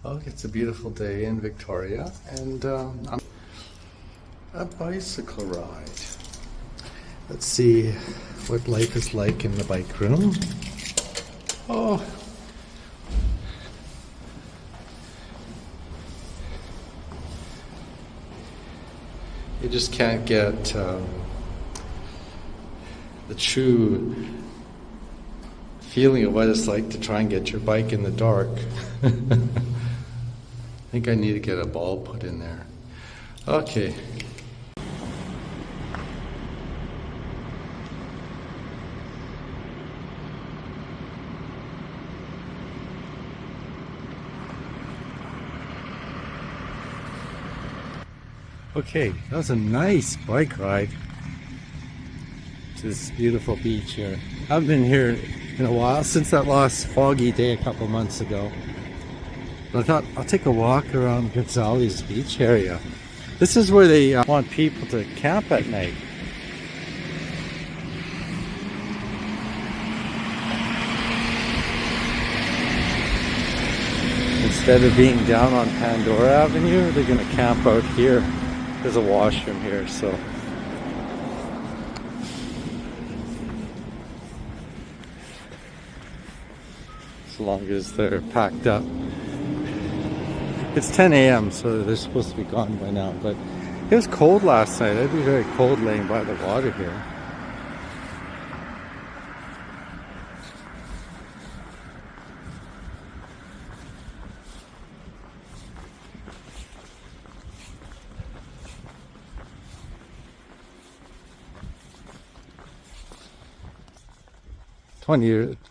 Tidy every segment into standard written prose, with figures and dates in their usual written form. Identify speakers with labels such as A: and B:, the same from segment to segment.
A: Oh, it's a beautiful day in Victoria, and I'm a bicycle ride. Let's see what life is like in the bike room. Oh, you just can't get the true feeling of what it's like to try and get your bike in the dark. I think I need to get a bulb put in there. Okay. Okay, that was a nice bike ride to this beautiful beach here. I haven't been here in a while, since that last foggy day a couple months ago. But I thought I'll take a walk around Gonzales beach area. This is where they want people to camp at night. Instead of being down on Pandora Avenue, they're going to camp out here. There's a washroom here, so. As long as they're packed up. It's 10 a.m. so they're supposed to be gone by now, but it was cold last night. It'd be very cold laying by the water here.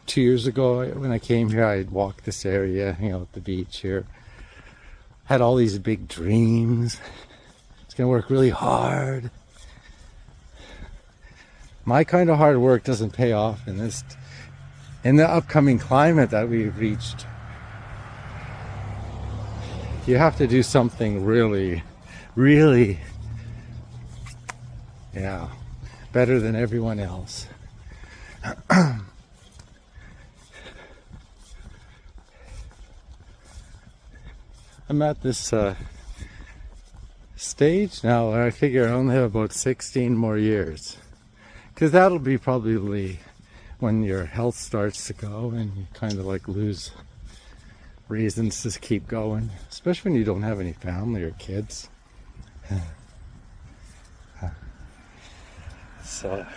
A: Two years ago when I came here, I'd walk this area, hang out at the beach here. Had all these big dreams. It's gonna work really hard. My kind of hard work doesn't pay off in the upcoming climate that we've reached. You have to do something really, really, better than everyone else. I'm at this stage now where I figure I only have about 16 more years. Because that'll be probably when your health starts to go and you kind of like lose reasons to keep going. Especially when you don't have any family or kids. So.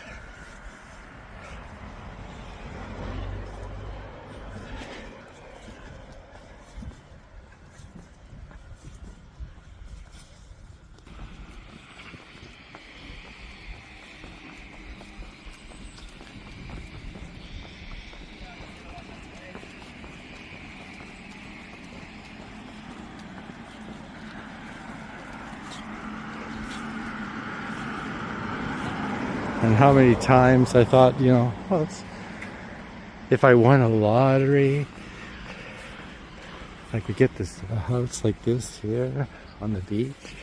A: And how many times I thought, if I won a lottery, I could get a house like this here on the beach.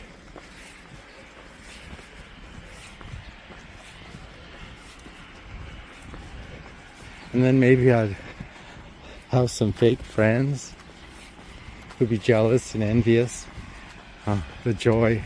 A: And then maybe I'd have some fake friends who'd be jealous and envious of the joy.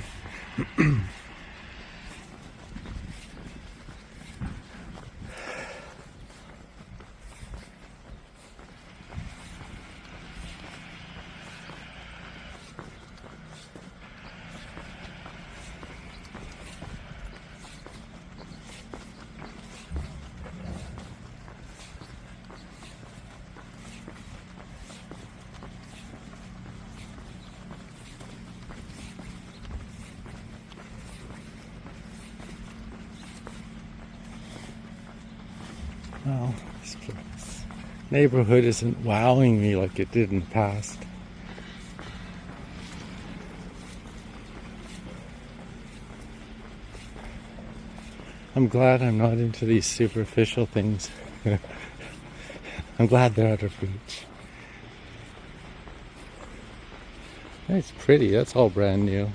A: Well, this neighborhood isn't wowing me like it did in the past. I'm glad I'm not into these superficial things. I'm glad they're out of reach. It's pretty, that's all brand new.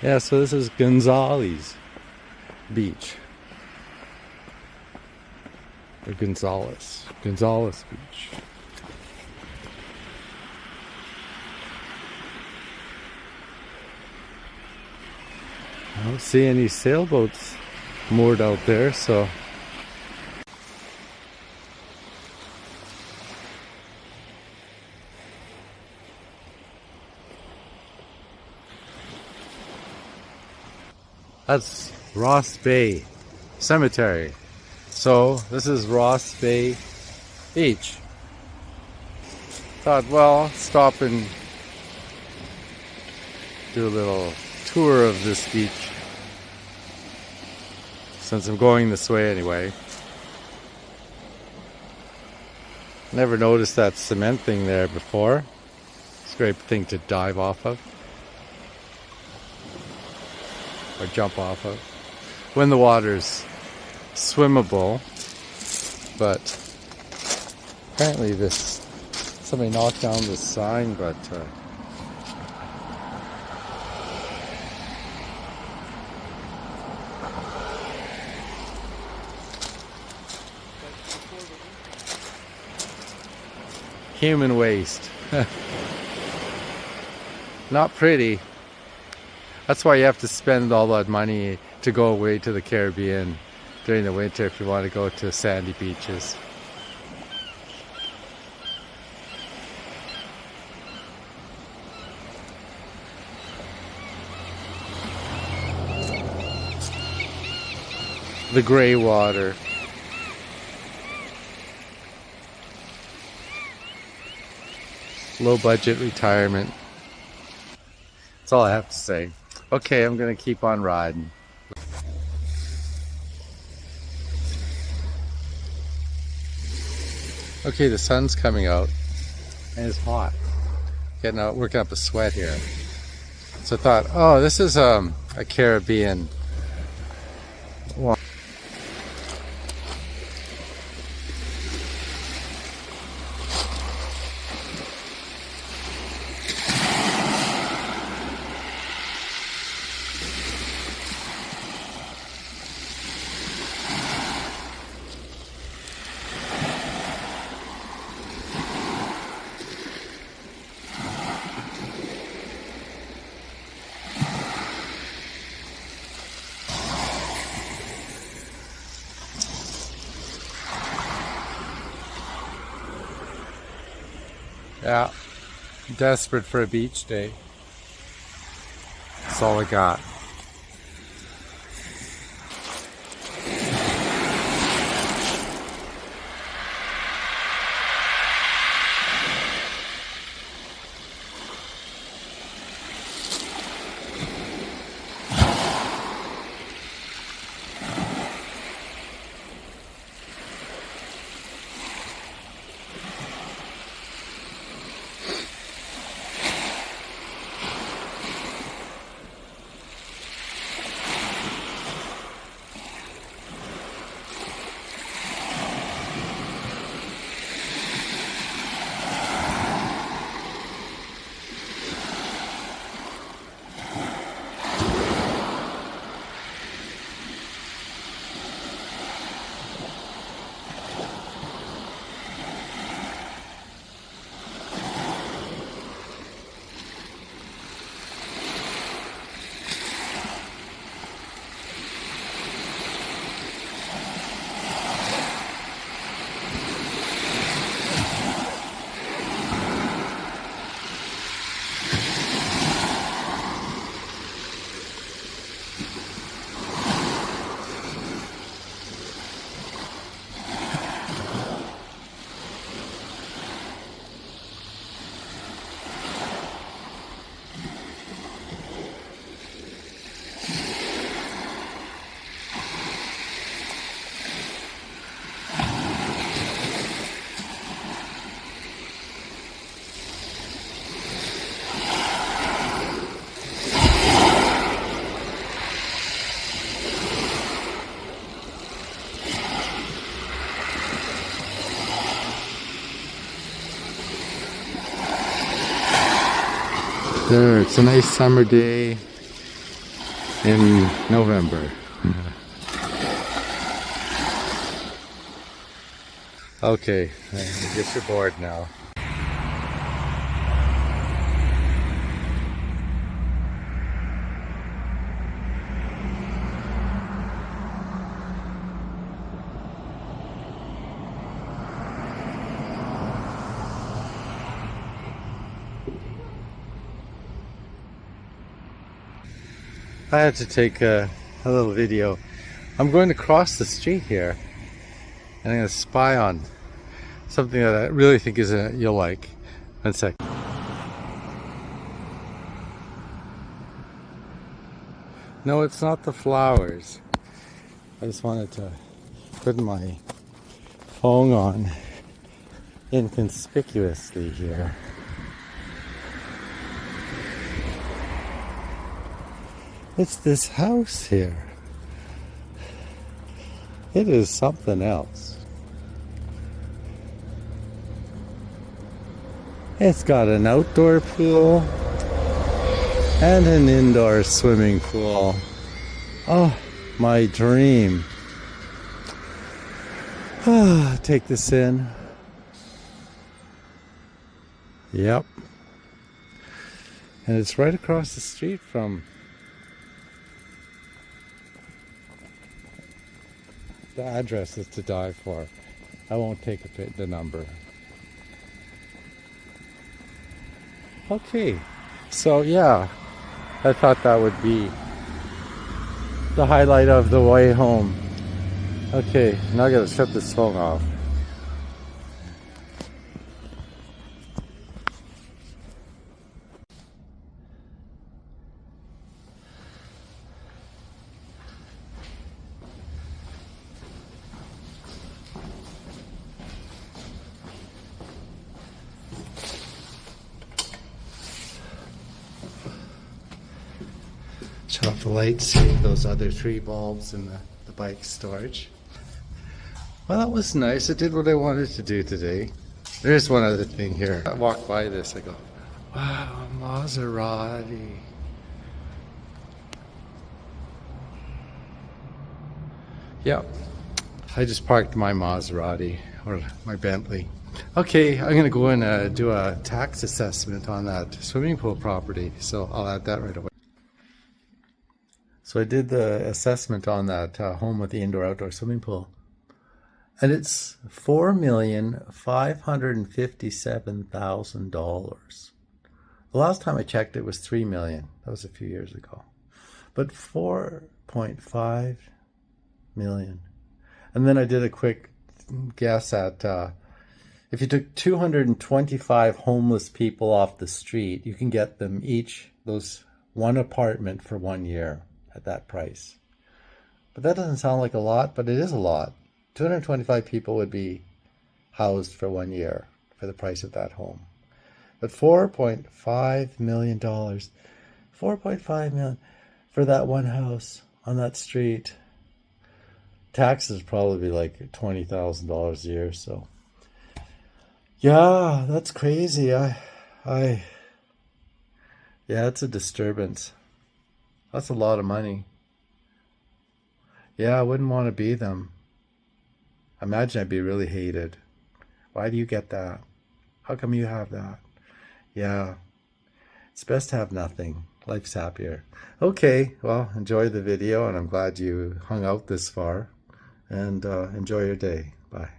A: Yeah, so this is Gonzales Beach. Or Gonzales. Gonzales Beach. I don't see any sailboats moored out there, so that's Ross Bay Cemetery. So this is Ross Bay Beach. Thought, well, stop and do a little tour of this beach since I'm going this way anyway. Never noticed that cement thing there before. It's a great thing to dive off of or jump off of when the water's swimmable. But apparently somebody knocked down this sign, but human waste. Not pretty. That's why you have to spend all that money to go away to the Caribbean during the winter if you want to go to sandy beaches. The gray water. Low budget retirement. That's all I have to say. Okay, I'm gonna keep on riding. Okay, the sun's coming out and it's hot. Getting out, working up a sweat here. So I thought, oh, this is a Caribbean one. Yeah, desperate for a beach day. That's all I got. There, it's a nice summer day. in November. Okay, I guess you're bored now. I had to take a little video. I'm going to cross the street here, and I'm going to spy on something that I really think is you'll like. 1 sec. No, it's not the flowers. I just wanted to put my phone on inconspicuously here. It's this house here. It is something else. It's got an outdoor pool and an indoor swimming pool. Oh, my dream. Take this in. Yep. And it's right across the street from the address is to die for. I won't take the number. Okay, so yeah, I thought that would be the highlight of the way home. Okay, now I gotta shut this phone off. Shut off the lights, those other 3 bulbs in the bike storage. Well, that was nice. It did what I wanted to do today. There's one other thing here. I walk by this, I go, wow, Maserati. Yep, I just parked my Maserati, or my Bentley. Okay, I'm gonna go and do a tax assessment on that swimming pool property, so I'll add that right away. So I did the assessment on that home with the indoor-outdoor swimming pool, and it's $4,557,000. The last time I checked, it was $3 million. That was a few years ago, but 4.5 million. And then I did a quick guess at if you took 225 homeless people off the street, you can get them each those one apartment for 1 year at that price. But that doesn't sound like a lot, but it is a lot. 225 people would be housed for 1 year for the price of that home. But $4.5 million, 4.5 million for that one house on that street. Taxes probably like $20,000 a year. So yeah, that's crazy. Yeah, it's a disturbance. That's a lot of money. Yeah, I wouldn't want to be them. Imagine I'd be really hated. Why do you get that? How come you have that? Yeah, it's best to have nothing. Life's happier. Okay, well, enjoy the video, and I'm glad you hung out this far. And enjoy your day. Bye.